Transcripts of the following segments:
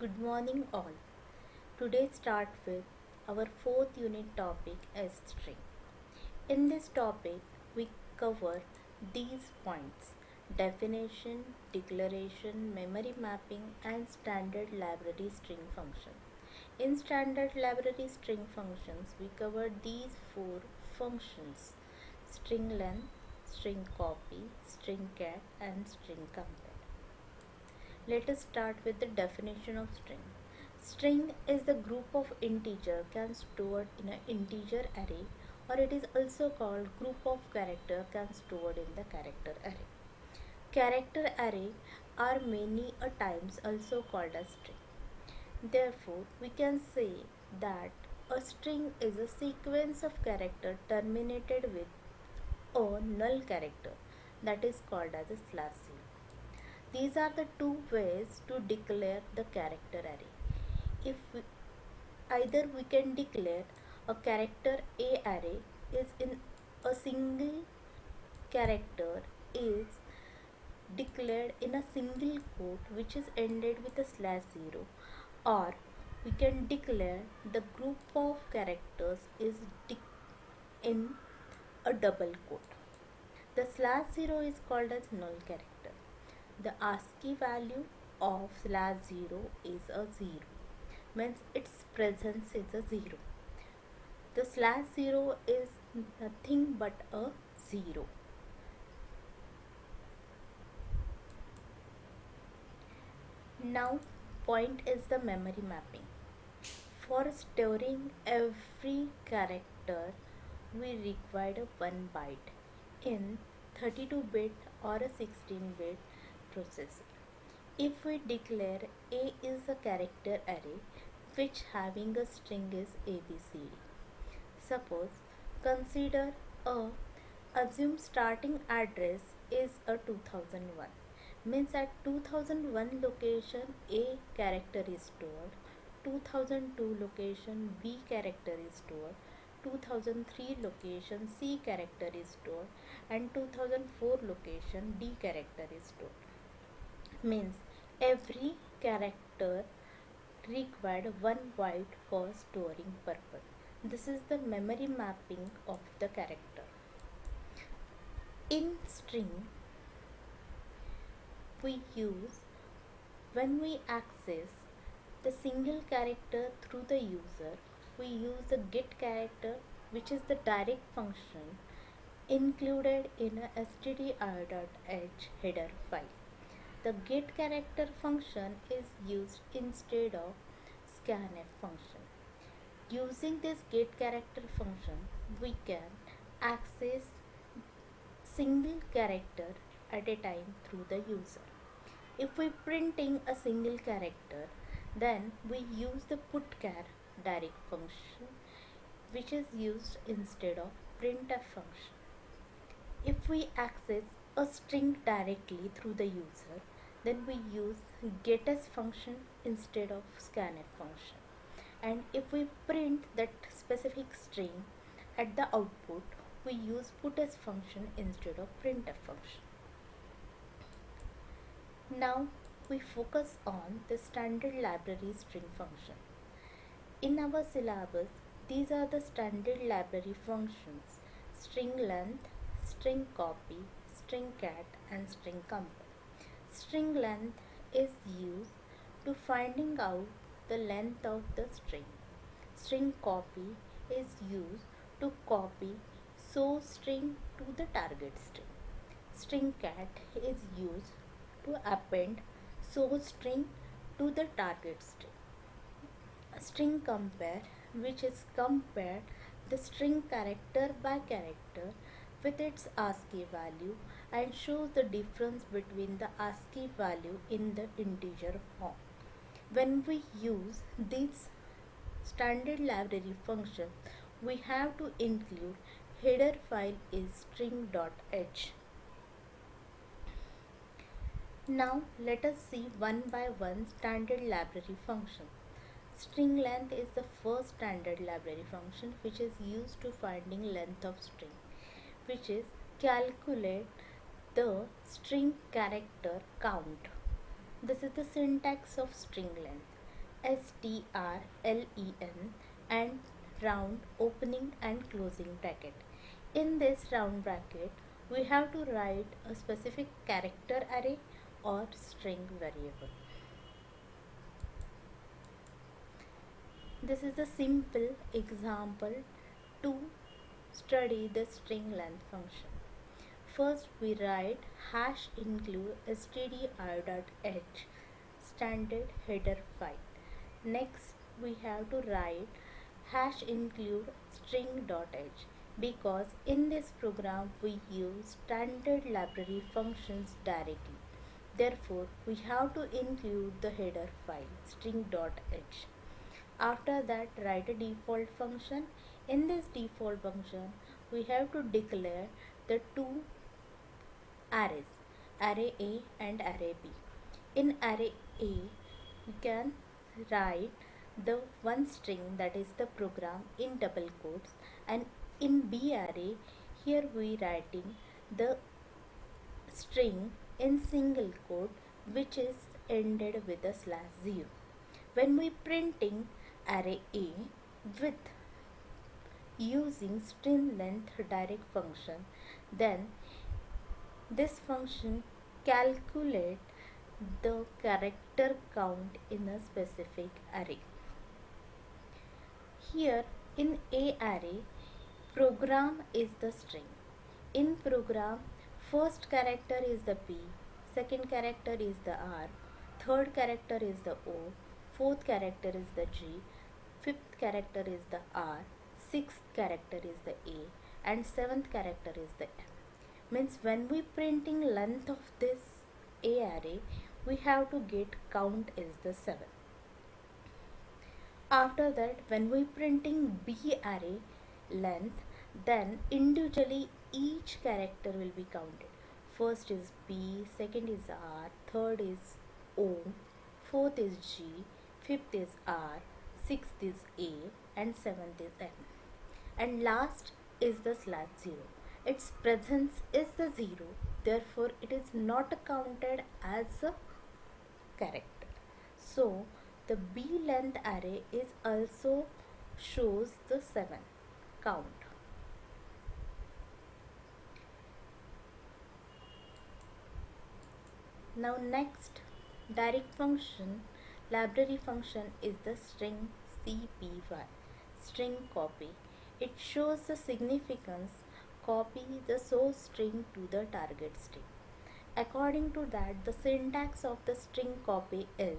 Good morning, all. Today, start with our fourth unit topic as string. In this topic, we cover these points: definition, declaration, memory mapping, and standard library string function. In standard library string functions, we cover these four functions: string length, string copy, string cat, and string compare. Let us start with the definition of string. String is the group of integer can stored in an integer array, or it is also called group of character can stored in the character array. Character array are many a times also called a string. Therefore, we can say that a string is a sequence of character terminated with a null character that is called as a slash zero. These are the two ways to declare the character array. If we, Either we can declare a character A array is in a single character is declared in a single quote which is ended with a slash zero, or we can declare the group of characters is in a double quote. The slash zero is called as null character. The ASCII value of slash zero is a zero, means its presence is a zero. The slash zero is nothing but a zero. Now, point is the memory mapping. For storing every character, we require a 1 byte in 32-bit or a 16-bit processor. If we declare A is a character array which having a string is ABCD. Suppose consider a assume starting address is a 2001, means at 2001 location A character is stored, 2002 location B character is stored, 2003 location C character is stored, and 2004 location D character is stored. Means every character required 1 byte for storing purpose. This is the memory mapping of the character. In string, we use when we access the single character through the user, we use the get character, which is the direct function included in a stdio.h header file. The get character function is used instead of scanf function. Using this get character function, we can access single character at a time through the user. If we printing a single character, then we use the putchar direct function, which is used instead of printf function. If we access a string directly through the user, then we use getS function instead of scanf function. And if we print that specific string at the output, we use putS function instead of printf function. Now we focus on the standard library string function. In our syllabus, these are the standard library functions: string length, string copy, string cat, and string compare. String length is used to finding out the length of the string. String copy is used to copy source string to the target string. String cat is used to append source string to the target string. String compare, which is compare the string character by character with its ASCII value and shows the difference between the ASCII value in the integer form. When we use this standard library function, we have to include header file is string.h. Now let us see one by one standard library function. String length is the first standard library function which is used to finding length of string, which is calculate the string character count. This is the syntax of string length. strlen and round opening and closing bracket. In this round bracket, we have to write a specific character array or string variable. This is a simple example to study the string length function. First, we write hash include stdio.h standard header file. Next, we have to write hash include string.h because in this program we use standard library functions directly. Therefore, we have to include the header file string.h. After that, write a default function. In this default function, we have to declare the two arrays, array A and array B. In array A, we can write the one string, that is the program, in double quotes, and in B array, here we writing the string in single quote which is ended with a /0. When we printing array A with using string length direct function, then this function calculate the character count in a specific array. Here in A array, program is the string. In program, first character is the P, second character is the R, third character is the O, fourth character is the G, fifth character is the R, sixth character is the A, and seventh character is the M. Means when we printing length of this A array, we have to get count is the 7. After that, when we printing B array length, then individually each character will be counted. First is B, second is R, third is O, fourth is G, fifth is R, sixth is A, and seventh is M. And last is the /0. Its presence is the 0, therefore it is not counted as a character. So the B length array is also shows the 7 count. Now next direct function library function is the string cpy, string copy. It shows the significance copy the source string to the target string. According to that, the syntax of the string copy is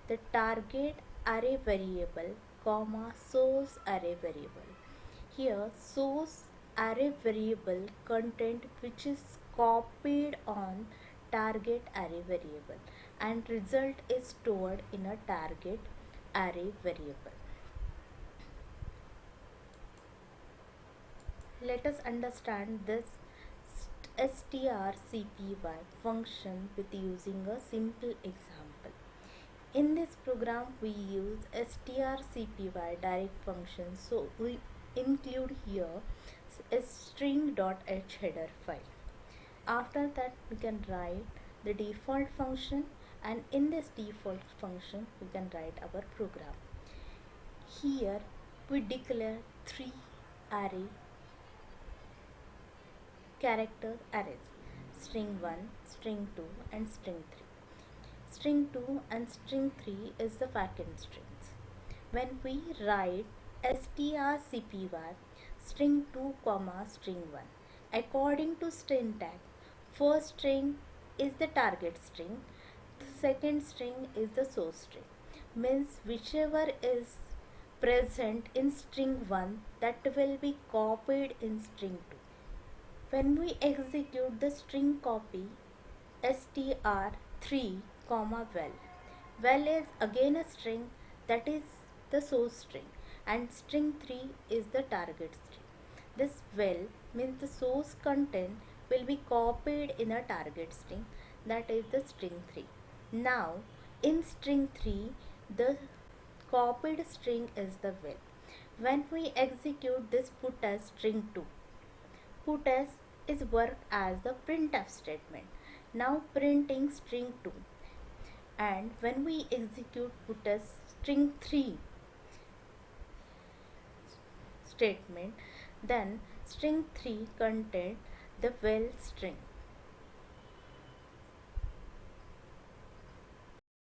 the target array variable comma source array variable. Here source array variable content which is copied on target array variable and result is stored in a target array variable. Let us understand this strcpy function with using a simple example. In this program we use strcpy direct function, so we include here a string.h header file. After that we can write the default function, and in this default function we can write our program. Here we declare 3 array character arrays, string 1, string 2 and string 3. String 2 and string 3 is the vacant strings. When we write strcpy string 2 comma string 1, according to syntax, first string is the target string, the second string is the source string. Means whichever is present in string 1, that will be copied in string 2. When we execute the string copy str3 comma val is again a string, that is the source string, and string 3 is the target string. This val means the source content will be copied in a target string, that is the string 3. Now in string 3 the copied string is the val. When we execute this put as string 2, put as is work as the printf statement. Now printing string 2. and when we execute put as string 3 statement, then string 3 contained the well string.